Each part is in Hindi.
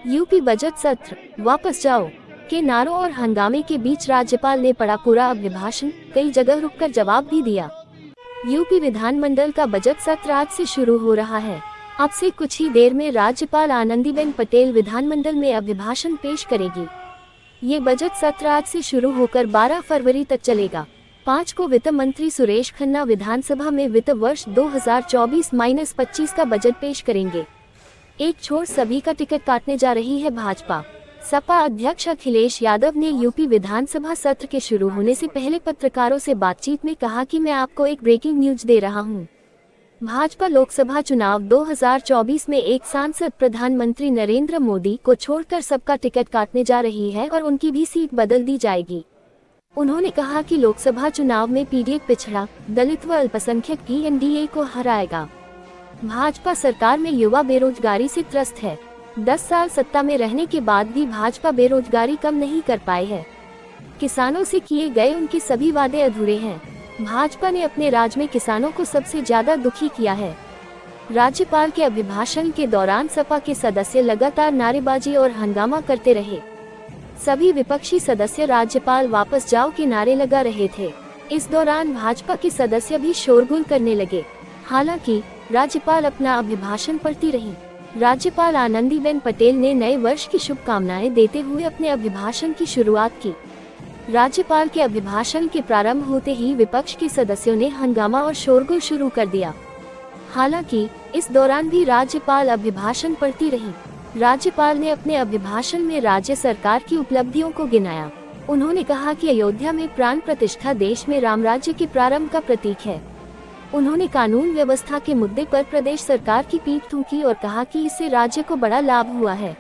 यूपी बजट सत्र वापस जाओ के नारों और हंगामे के बीच राज्यपाल ने पढ़ा पूरा अभिभाषण, कई जगह रुककर जवाब भी दिया। यूपी विधानमंडल का बजट सत्र आज से शुरू हो रहा है। अब से कुछ ही देर में राज्यपाल आनंदीबेन पटेल विधानमंडल में अभिभाषण पेश करेगी। ये बजट सत्र आज से शुरू होकर 12 फरवरी तक चलेगा। 5 को वित्त मंत्री सुरेश खन्ना विधानसभा में वित्त वर्ष 2024-25 का बजट पेश करेंगे। एक छोर सभी का टिकट काटने जा रही है भाजपा। सपा अध्यक्ष अखिलेश यादव ने यूपी विधानसभा सत्र के शुरू होने से पहले पत्रकारों से बातचीत में कहा कि मैं आपको एक ब्रेकिंग न्यूज दे रहा हूं। भाजपा लोकसभा चुनाव 2024 में एक सांसद प्रधानमंत्री नरेंद्र मोदी को छोड़कर सबका टिकट काटने जा रही है और उनकी भी सीट बदल दी जाएगी। उन्होंने कहा कि लोकसभा चुनाव में पीडीएफ पिछड़ा, दलित व अल्पसंख्यक की एनडीए को हराएगा। भाजपा सरकार में युवा बेरोजगारी से त्रस्त है। 10 साल सत्ता में रहने के बाद भी भाजपा बेरोजगारी कम नहीं कर पाए है। किसानों से किए गए उनके सभी वादे अधूरे हैं। भाजपा ने अपने राज्य में किसानों को सबसे ज्यादा दुखी किया है। राज्यपाल के अभिभाषण के दौरान सपा के सदस्य लगातार नारेबाजी और हंगामा करते रहे। सभी विपक्षी सदस्य राज्यपाल वापस जाओ के नारे लगा रहे थे। इस दौरान भाजपा के सदस्य भी शोरगुल करने लगे। हालांकि राज्यपाल अपना अभिभाषण पढ़ती रही। राज्यपाल आनंदीबेन पटेल ने नए वर्ष की शुभकामनाएं देते हुए अपने अभिभाषण की शुरुआत की। राज्यपाल के अभिभाषण के प्रारंभ होते ही विपक्ष के सदस्यों ने हंगामा और शोरगुल शुरू कर दिया। हालांकि इस दौरान भी राज्यपाल अभिभाषण पढ़ती रही। राज्यपाल ने अपने अभिभाषण में राज्य सरकार की उपलब्धियों को गिनाया। उन्होंने कहा कि अयोध्या में प्राण प्रतिष्ठा देश में राम राज्य के प्रारंभ का प्रतीक है। उन्होंने कानून व्यवस्था के मुद्दे पर प्रदेश सरकार की पीठ थूकी और कहा कि इससे राज्य को बड़ा लाभ हुआ है।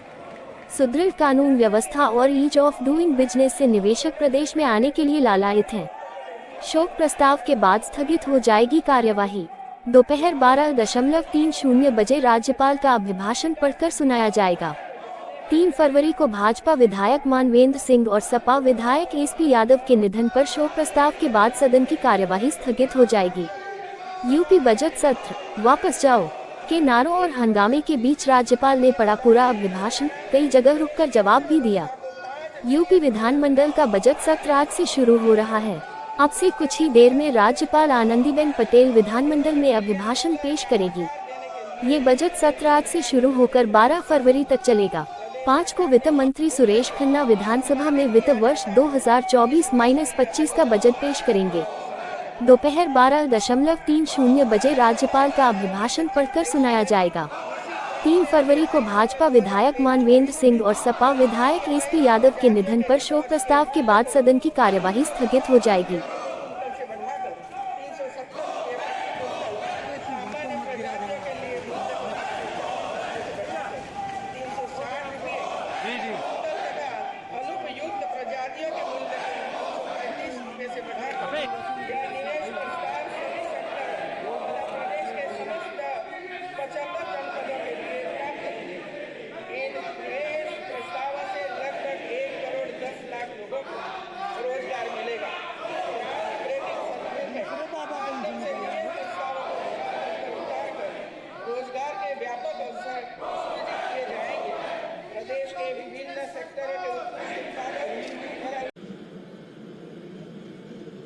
सुदृढ़ कानून व्यवस्था और ईज ऑफ डूइंग बिजनेस से निवेशक प्रदेश में आने के लिए लालायित हैं। शोक प्रस्ताव के बाद स्थगित हो जाएगी कार्यवाही। दोपहर 12:30 बजे राज्यपाल का अभिभाषण पढ़कर सुनाया जाएगा। 3 फरवरी को भाजपा विधायक मानवेंद्र सिंह और सपा विधायक एसपी यादव के निधन पर शोक प्रस्ताव के बाद सदन की कार्यवाही स्थगित हो जाएगी। यूपी बजट सत्र वापस जाओ के नारों और हंगामे के बीच राज्यपाल ने पढ़ा पूरा अभिभाषण, कई जगह रुककर जवाब भी दिया। यूपी विधानमंडल का बजट सत्र आज से शुरू हो रहा है। अब से कुछ ही देर में राज्यपाल आनंदीबेन पटेल विधानमंडल में अभिभाषण पेश करेगी। ये बजट सत्र आज से शुरू होकर 12 फरवरी तक चलेगा। 5 को वित्त मंत्री सुरेश खन्ना विधानसभा में वित्त वर्ष 2024-25 का बजट पेश करेंगे। दोपहर 12:30 बजे राज्यपाल का अभिभाषण पढ़कर सुनाया जाएगा। 3 फरवरी को भाजपा विधायक मानवेंद्र सिंह और सपा विधायक एसपी यादव के निधन पर शोक प्रस्ताव के बाद सदन की कार्यवाही स्थगित हो जाएगी।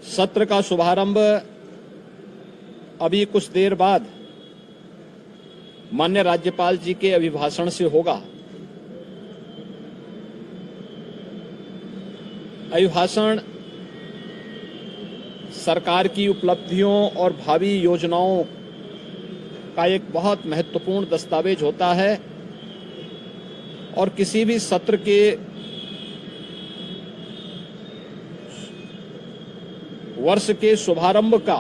सत्र का शुभारंभ अभी कुछ देर बाद माननीय राज्यपाल जी के अभिभाषण से होगा। अभिभाषण सरकार की उपलब्धियों और भावी योजनाओं का एक बहुत महत्वपूर्ण दस्तावेज होता है और किसी भी सत्र के वर्ष के शुभारंभ का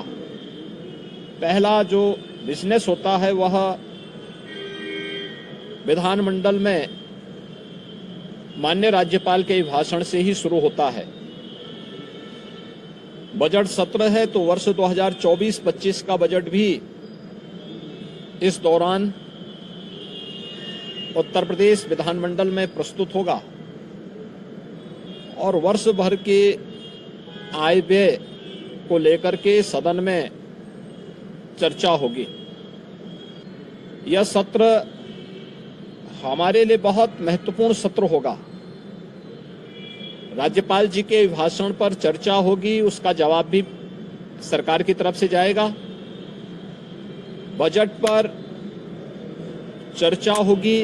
पहला जो बिजनेस होता है वह विधानमंडल में माननीय राज्यपाल के भाषण से ही शुरू होता है। बजट सत्र है तो वर्ष 2024-25 का बजट भी इस दौरान उत्तर प्रदेश विधानमंडल में प्रस्तुत होगा और वर्ष भर के आय व्यय को लेकर के सदन में चर्चा होगी। यह सत्र हमारे लिए बहुत महत्वपूर्ण सत्र होगा। राज्यपाल जी के भाषण पर चर्चा होगी, उसका जवाब भी सरकार की तरफ से जाएगा। बजट पर चर्चा होगी,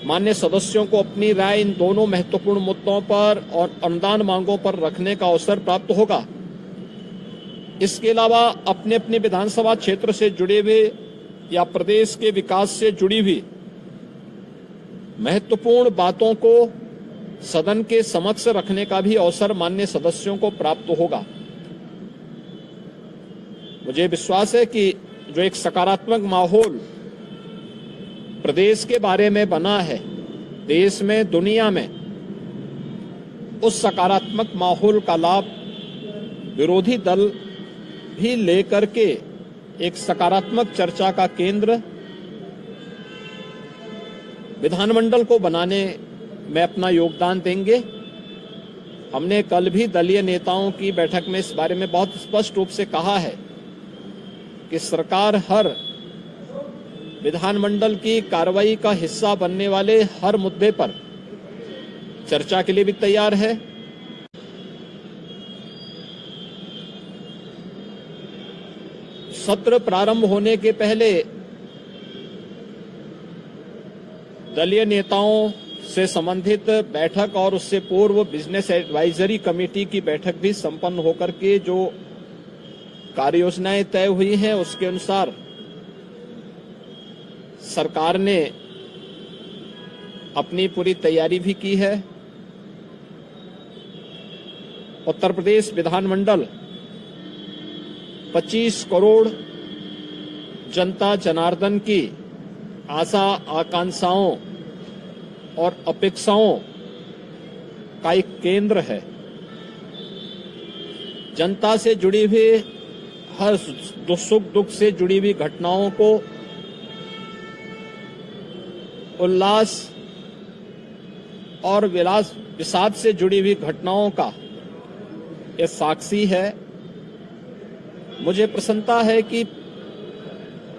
माननीय सदस्यों को अपनी राय इन दोनों महत्वपूर्ण मुद्दों पर और अनुदान मांगों पर रखने का अवसर प्राप्त होगा। इसके अलावा अपने अपने विधानसभा क्षेत्र से जुड़े हुए या प्रदेश के विकास से जुड़ी हुई महत्वपूर्ण बातों को सदन के समक्ष रखने का भी अवसर माननीय सदस्यों को प्राप्त होगा। मुझे विश्वास है कि जो एक सकारात्मक माहौल प्रदेश के बारे में बना है, देश में, दुनिया में, उस सकारात्मक माहौल का लाभ विरोधी दल भी लेकर के एक सकारात्मक चर्चा का केंद्र विधानमंडल को बनाने में अपना योगदान देंगे। हमने कल भी दलीय नेताओं की बैठक में इस बारे में बहुत स्पष्ट रूप से कहा है कि सरकार हर विधानमंडल की कार्रवाई का हिस्सा बनने वाले हर मुद्दे पर चर्चा के लिए भी तैयार है। सत्र प्रारंभ होने के पहले दलीय नेताओं से संबंधित बैठक और उससे पूर्व बिजनेस एडवाइजरी कमेटी की बैठक भी संपन्न होकर के जो कार्य योजनाएं तय हुई हैं उसके अनुसार सरकार ने अपनी पूरी तैयारी भी की है। उत्तर प्रदेश विधानमंडल 25 करोड़ जनता जनार्दन की आशा आकांक्षाओं और अपेक्षाओं का एक केंद्र है। जनता से जुड़ी हुई हर सुख दुख से जुड़ी हुई घटनाओं को उल्लास और विषाद से जुड़ी हुई घटनाओं का ये साक्षी है। मुझे प्रसन्नता है कि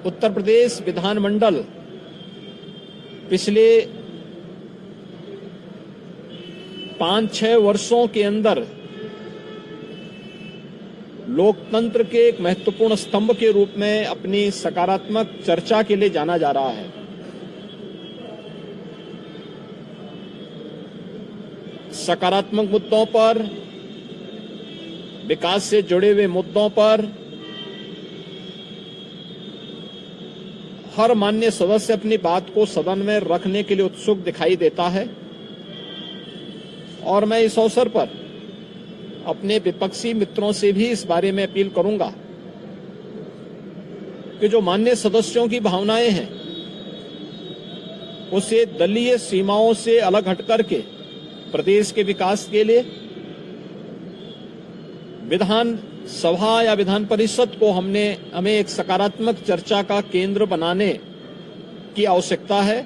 उत्तर प्रदेश विधानमंडल पिछले 5-6 वर्षों के अंदर लोकतंत्र के एक महत्वपूर्ण स्तंभ के रूप में अपनी सकारात्मक चर्चा के लिए जाना जा रहा है। सकारात्मक मुद्दों पर, विकास से जुड़े हुए मुद्दों पर हर माननीय सदस्य अपनी बात को सदन में रखने के लिए उत्सुक दिखाई देता है और मैं इस अवसर पर अपने विपक्षी मित्रों से भी इस बारे में अपील करूंगा कि जो माननीय सदस्यों की भावनाएं हैं उसे दलीय सीमाओं से अलग हटकर के प्रदेश के विकास के लिए विधान सभा या विधान परिषद को हमें एक सकारात्मक चर्चा का केंद्र बनाने की आवश्यकता है।